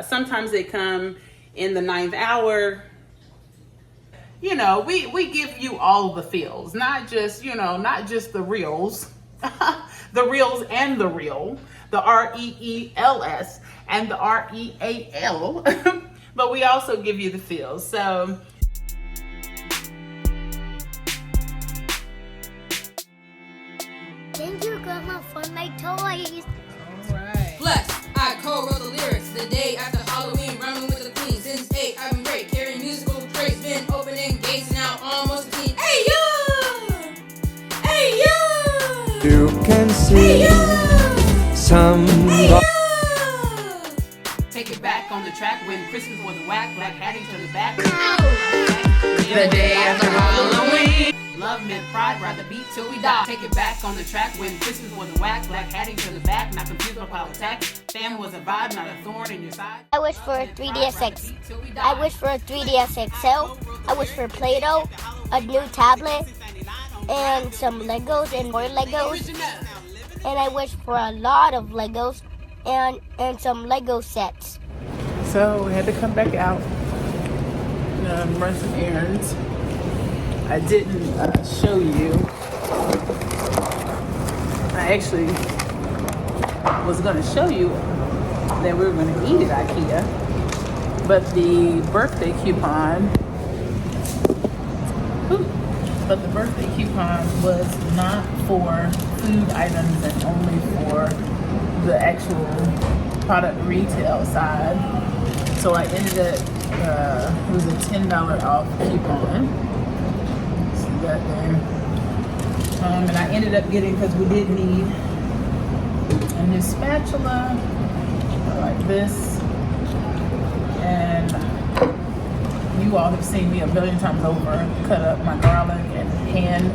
Sometimes they come in the 9th hour. You know, we give you all the feels, not just, you know, not just the reels, the reels and the reel, the REELS and the REAL, but we also give you the feels. So thank you, Grandma, for my toys. all right. Plus, I co-wrote the lyrics the day after Halloween, rhyming with the queen. Since 8, I've been great, carrying musical traits, been opening gates, now almost a teen. Hey you! Hey you! You can see Hey you! some. Hey you! Take it back on the track when Christmas was whack, Black Hattie to the back. The day after Halloween. Love meant pride, ride the beat till we die. Take it back on the track when Christmas was whack, Black Hattie to the back, not confused or power attack. Fam was a vibe, not a thorn in your side. I wish for a 3DSX. I wish for a 3DS XL. I wish for Play-Doh, a new tablet, and some Legos and more Legos. And I wish for a lot of Legos and some Lego sets. So we had to come back out and run some errands. I didn't show you. I actually was going to show you that we were going to eat at IKEA, but the birthday coupon was not for food items and only for the actual product retail side. So I ended up, it was a $10 off coupon. See that there? And I ended up getting, because we did need a new spatula like this. And you all have seen me a billion times over cut up my garlic and hand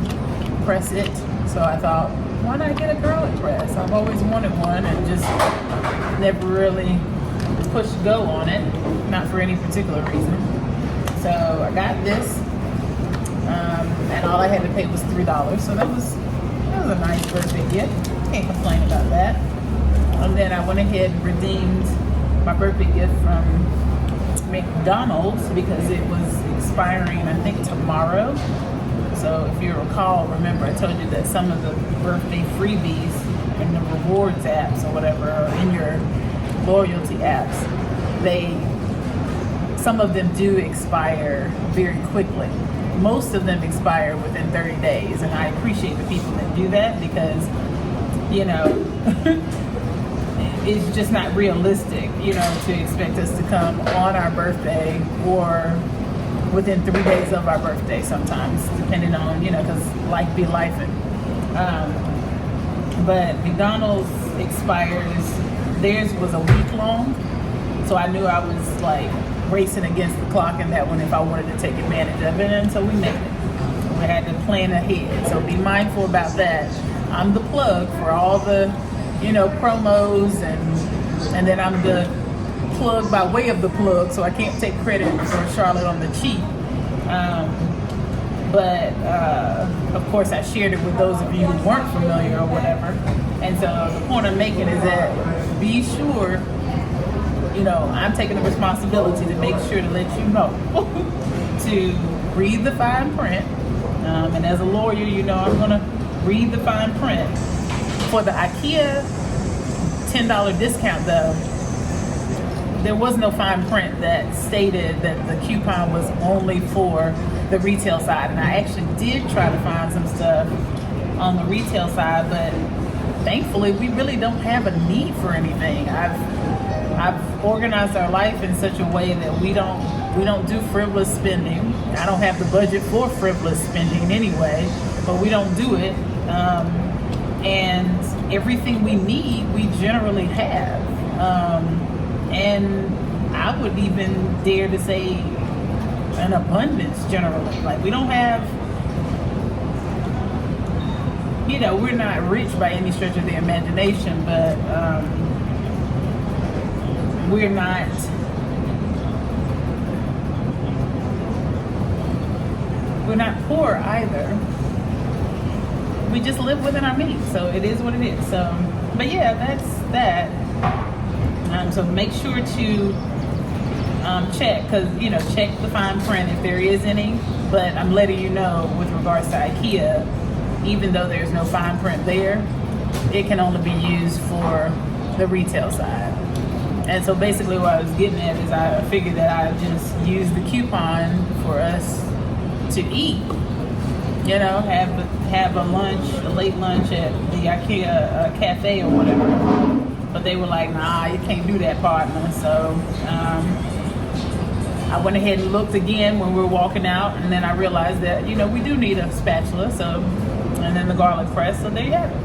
press it. So I thought, why not get a garlic press? I've always wanted one and just never really pushed go on it, not for any particular reason. So I got this, and all I had to pay was $3. So that was a nice birthday gift. Can't complain about that. And then I went ahead and redeemed my birthday gift from McDonald's because it was expiring, I think, tomorrow. So if you recall, remember I told you that some of the birthday freebies in the rewards apps or whatever, or in your loyalty apps, some of them do expire very quickly. Most of them expire within 30 days, and I appreciate the people that do that because, you know, it's just not realistic, you know, to expect us to come on our birthday or within 3 days of our birthday sometimes, depending on, you know, because life be lifing. But McDonald's expires, theirs was a week long, so I knew I was like racing against the clock in that one if I wanted to take advantage of it, and so we made it. We had to plan ahead, so be mindful about that. I'm the plug for all the, you know, promos, and then I'm the plug by way of the plug, so I can't take credit for Charlotte on the cheap. But of course I shared it with those of you who weren't familiar or whatever. And so the point I'm making is that be sure, you know, I'm taking the responsibility to make sure to let you know to read the fine print. And as a lawyer, you know, I'm gonna read the fine print. For the IKEA $10 discount though, there was no fine print that stated that the coupon was only for the retail side. And I actually did try to find some stuff on the retail side, but thankfully we really don't have a need for anything. I've organized our life in such a way that we don't do frivolous spending. I don't have the budget for frivolous spending anyway, but we don't do it. And everything we need, we generally have. And I would even dare to say an abundance generally. Like we don't have, you know, we're not rich by any stretch of the imagination, but we're not poor either. we just live within our means. So it is what it is. So, but yeah, that's that. So make sure to check, because check the fine print if there is any. But I'm letting you know with regards to IKEA, even though there's no fine print there, it can only be used for the retail side. And so basically what I was getting at is I figured that I just use the coupon for us to eat. Have a lunch, a late lunch at the IKEA cafe or whatever. But they were like, nah, you can't do that, partner. So I went ahead and looked again when we were walking out, and then I realized that, we do need a spatula, so, and then the garlic press, so there you have it.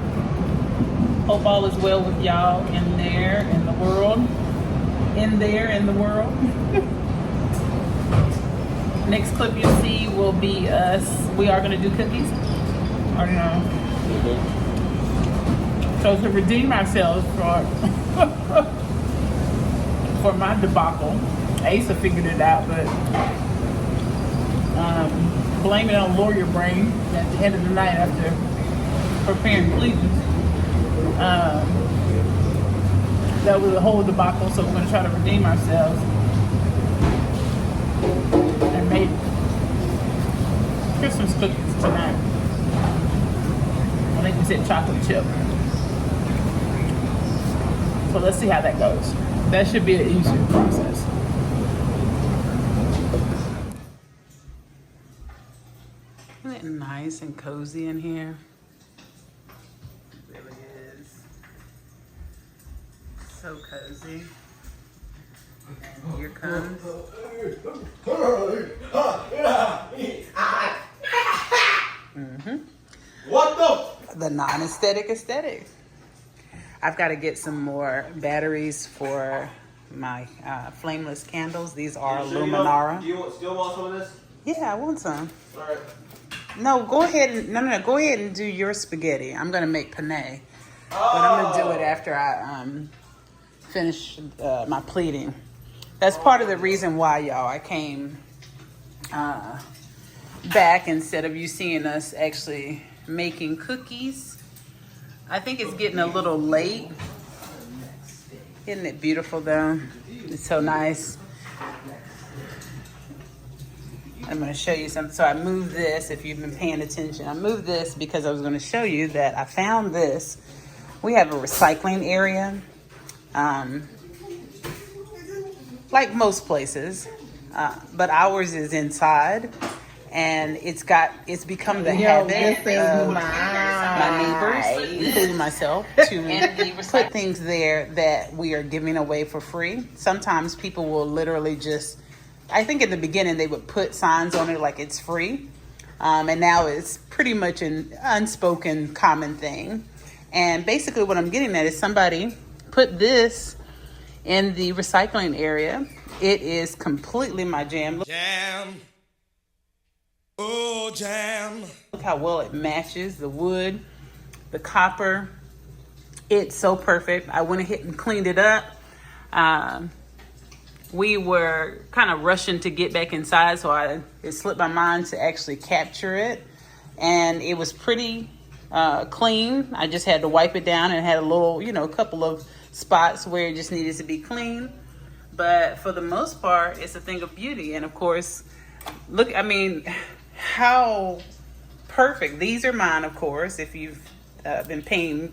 Hope all is well with y'all in there, in the world. Next clip you'll see will be us. We are going to do cookies. Already know. So to redeem ourselves for my debacle, Asa figured it out, but blame it on lawyer brain at the end of the night after preparing pleadings. That was a whole debacle, so we're going to try to redeem ourselves and make Christmas cookies tonight. I think we said chocolate chip. So let's see how that goes. That should be an easier process. Isn't it nice and cozy in here? It really is. So cozy. And here comes. What the non-aesthetic aesthetic. I've got to get some more batteries for my flameless candles. These are Luminara. Do you still want some of this? Yeah, I want some. All right. No, go ahead and go ahead and do your spaghetti. I'm gonna make penne, but I'm gonna do it after I finish my pleating. That's part of the reason why, y'all, I came back instead of you seeing us actually making cookies. I think it's getting a little late. Isn't it beautiful though? It's so nice. I'm going to show you something. So I moved this, if you've been paying attention. I moved this because I was going to show you that I found this. We have a recycling area, like most places, but ours is inside. And it's become the habit of my neighbors, including myself, to put things there that we are giving away for free. Sometimes people will literally just, I think in the beginning they would put signs on it like it's free. And now it's pretty much an unspoken common thing. And basically what I'm getting at is somebody put this in the recycling area. It is completely my jam. Jam. Oh, jam. Look how well it matches the wood, the copper. It's so perfect. I went ahead and cleaned it up. We were kind of rushing to get back inside, so it slipped my mind to actually capture it. And it was pretty clean. I just had to wipe it down, and it had a little, a couple of spots where it just needed to be clean. But for the most part, it's a thing of beauty. And of course, look, how perfect. These are mine, of course, if you've been paying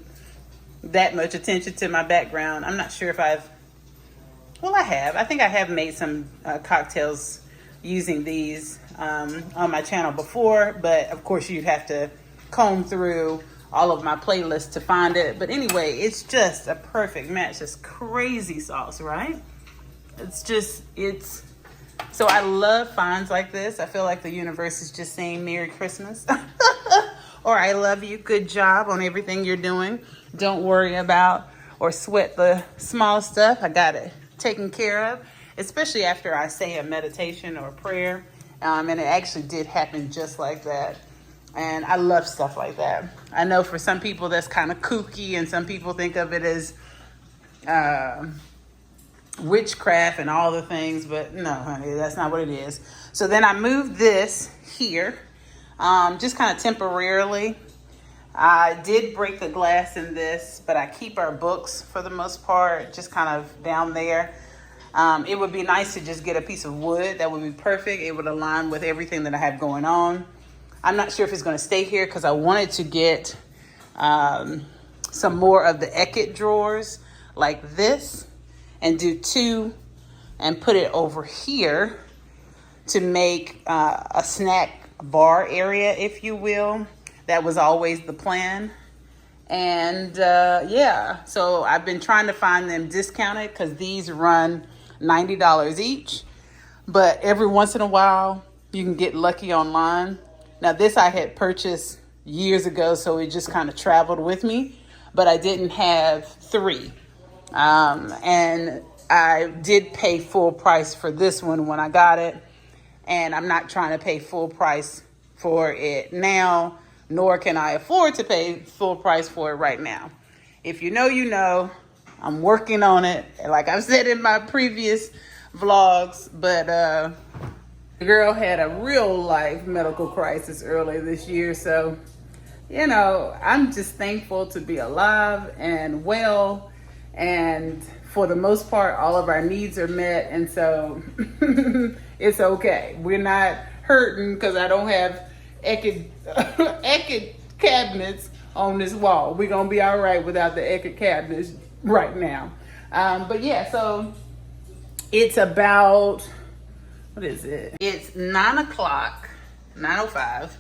that much attention to my background. I'm not sure if I have. I think I have made some cocktails using these on my channel before, but of course you'd have to comb through all of my playlists to find it. But anyway, it's just a perfect match. It's crazy sauce, right? So I love finds like this. I feel like the universe is just saying Merry Christmas. Or I love you. Good job on everything you're doing. Don't worry about or sweat the small stuff. I got it taken care of, especially after I say a meditation or a prayer. And it actually did happen just like that. And I love stuff like that. I know for some people that's kind of kooky, and some people think of it as witchcraft and all the things, but no, honey, that's not what it is. So then I moved this here, just kind of temporarily. I did break the glass in this, but I keep our books for the most part just kind of down there. It would be nice to just get a piece of wood. That would be perfect. It would align with everything that I have going on. I'm not sure if it's going to stay here because I wanted to get some more of the Eckett drawers like this and do 2 and put it over here to make a snack bar area, if you will. That was always the plan. And yeah, so I've been trying to find them discounted because these run $90 each. But every once in a while, you can get lucky online. Now this I had purchased years ago, so it just kind of traveled with me. But I didn't have 3. And I did pay full price for this one when I got it. And I'm not trying to pay full price for it now, nor can I afford to pay full price for it right now. If you know, you know. I'm working on it, like I've said in my previous vlogs, but the girl had a real life medical crisis earlier this year. So, you know, I'm just thankful to be alive and well. And for the most part, all of our needs are met. And so it's okay. We're not hurting because I don't have Eckett cabinets on this wall. We're going to be all right without the Eckett cabinets right now. But yeah, so it's about, what is it? It's 9 o'clock, 9:05.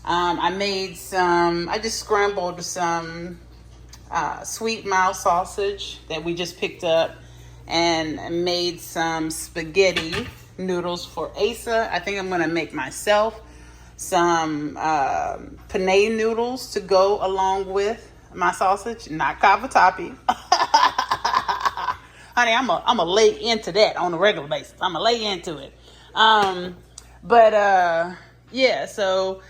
I just scrambled some sweet mild sausage that we just picked up and made some spaghetti noodles for Asa. I think I'm gonna make myself some penne noodles to go along with my sausage, not cavatappi. Honey, I'm a lay into that on a regular basis. I'm a lay into it. Yeah, so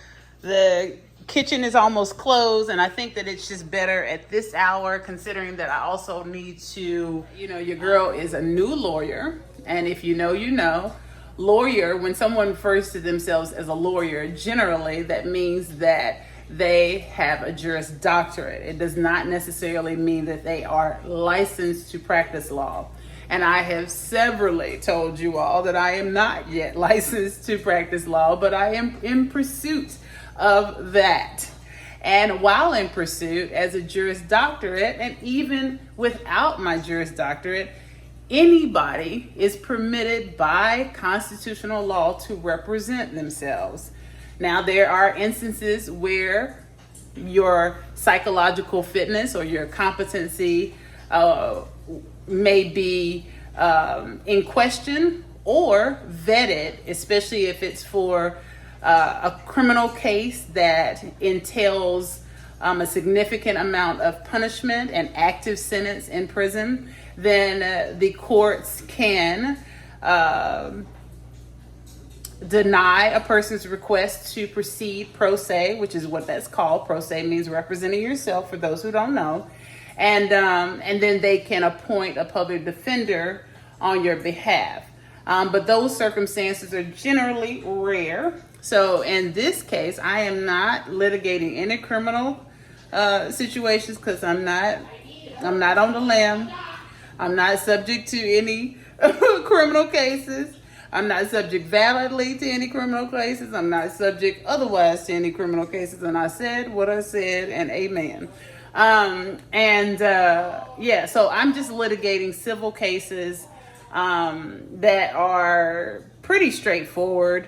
the kitchen is almost closed, and I think that it's just better at this hour, considering that I also need to, you know, your girl is a new lawyer, and if you know, you know. Lawyer, when someone refers to themselves as a lawyer, generally that means that they have a Juris Doctorate. It does not necessarily mean that they are licensed to practice law. And I have severally told you all that I am not yet licensed to practice law, but I am in pursuit of that. And while in pursuit as a Juris Doctorate, and even without my Juris Doctorate, anybody is permitted by constitutional law to represent themselves. Now, there are instances where your psychological fitness or your competency may be in question or vetted, especially if it's for a criminal case that entails a significant amount of punishment and active sentence in prison. Then the courts can deny a person's request to proceed pro se, which is what that's called. Pro se means representing yourself, for those who don't know. And then they can appoint a public defender on your behalf. But those circumstances are generally rare. So in this case, I am not litigating any criminal situations because I'm not on the lam. I'm not subject to any criminal cases. I'm not subject validly to any criminal cases. I'm not subject otherwise to any criminal cases. And I said what I said, and amen. Yeah, so I'm just litigating civil cases that are pretty straightforward.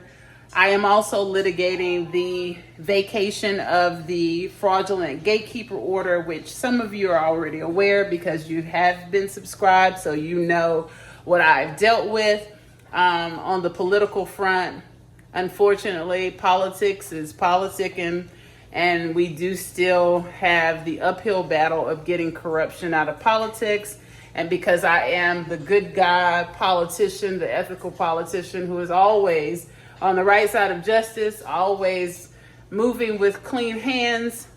I am also litigating the vacation of the fraudulent gatekeeper order, which some of you are already aware because you have been subscribed, so you know what I've dealt with. On the political front, unfortunately, politics is politicking, and we do still have the uphill battle of getting corruption out of politics. And because I am the good guy politician, the ethical politician who is always on the right side of justice, always moving with clean hands,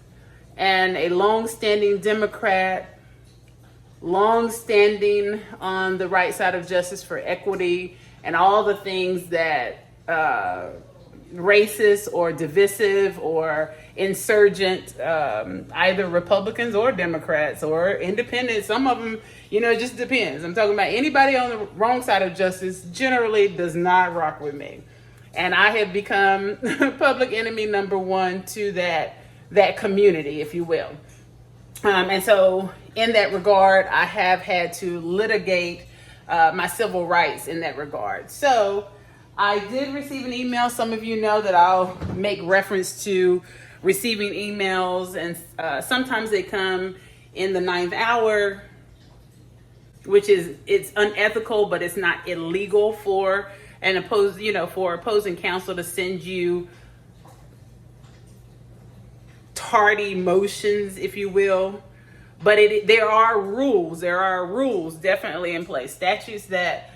and a long-standing Democrat, long-standing on the right side of justice for equity and all the things that racist or divisive or insurgent, either Republicans or Democrats or independents. Some of them, it just depends. I'm talking about anybody on the wrong side of justice generally does not rock with me. And I have become public enemy number one to that community, if you will. And so in that regard, I have had to litigate my civil rights in that regard. So I did receive an email. Some of you know that I'll make reference to receiving emails, and sometimes they come in the 9th hour, which it's unethical, but it's not illegal for opposing counsel to send you tardy motions, if you will. But there are rules definitely in place, statutes that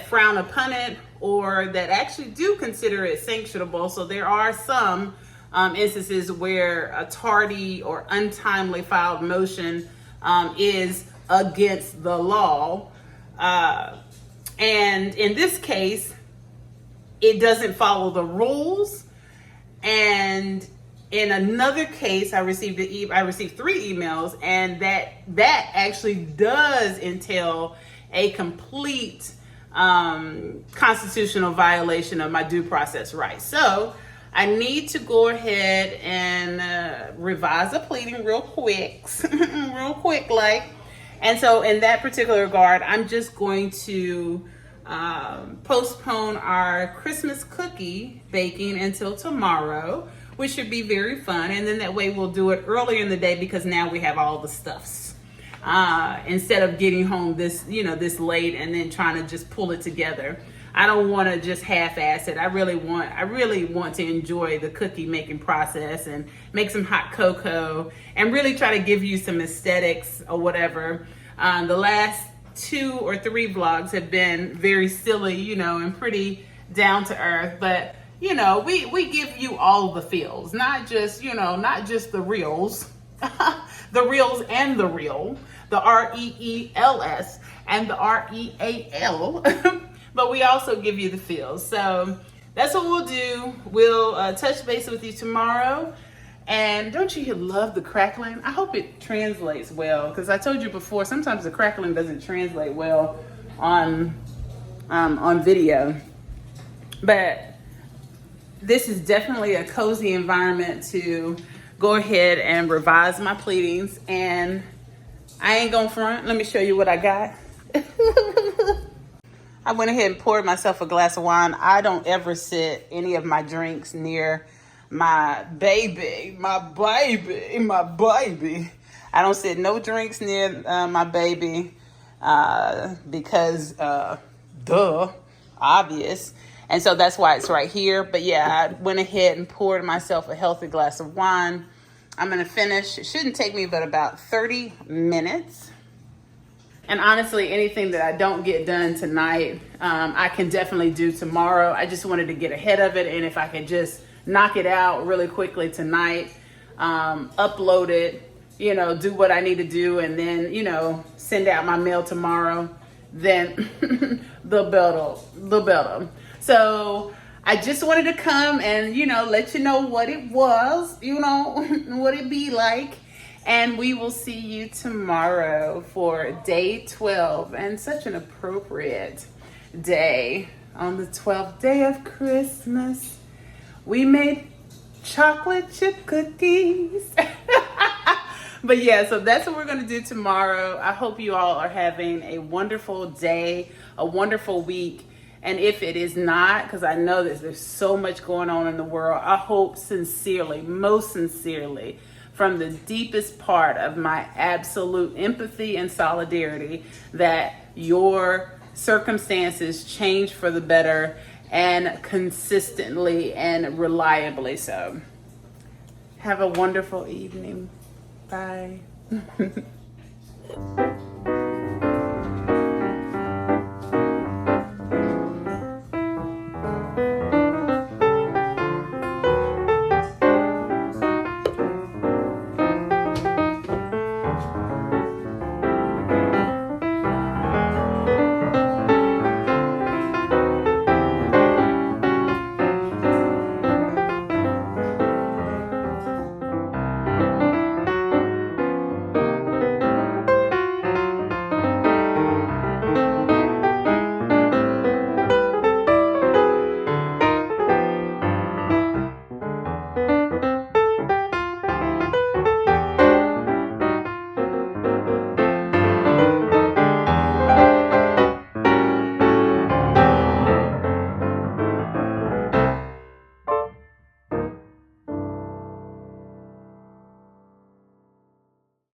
frown upon it or that actually do consider it sanctionable. So there are some instances where a tardy or untimely filed motion is against the law. And in this case, it doesn't follow the rules. And in another case, I received 3 emails, and that actually does entail a complete constitutional violation of my due process rights. So I need to go ahead and revise the pleading real quick, like. And so in that particular regard, I'm just going to postpone our Christmas cookie baking until tomorrow, which should be very fun. And then that way we'll do it earlier in the day because now we have all the stuffs. Instead of getting home this late and then trying to just pull it together. I don't want to just half-ass it. I really want to enjoy the cookie making process and make some hot cocoa and really try to give you some aesthetics or whatever. The last 2 or 3 vlogs have been very silly, and pretty down to earth, but we give you all the feels, not just the reels, the reels and the real, the REELS and the REAL. But we also give you the feels. So that's what we'll do. We'll touch base with you tomorrow. And don't you love the crackling? I hope it translates well, because I told you before, sometimes the crackling doesn't translate well on video. But this is definitely a cozy environment to go ahead and revise my pleadings. And I ain't gonna front. Let me show you what I got. I went ahead and poured myself a glass of wine. I don't ever sit any of my drinks near my baby. I don't sit no drinks near my baby because obvious. And so that's why it's right here. But yeah, I went ahead and poured myself a healthy glass of wine. I'm gonna finish. It shouldn't take me but about 30 minutes. And honestly, anything that I don't get done tonight, I can definitely do tomorrow. I just wanted to get ahead of it. And if I could just knock it out really quickly tonight, upload it, do what I need to do, and then, send out my mail tomorrow, then the better. So I just wanted to come and, let you know what it was, what it be like. And we will see you tomorrow for day 12, and such an appropriate day on the 12th day of Christmas. We made chocolate chip cookies. But yeah, so that's what we're going to do tomorrow. I hope you all are having a wonderful day, a wonderful week. And if it is not, because I know that there's so much going on in the world, I hope sincerely, most sincerely, from the deepest part of my absolute empathy and solidarity, that your circumstances change for the better, and consistently and reliably so. Have a wonderful evening. Bye.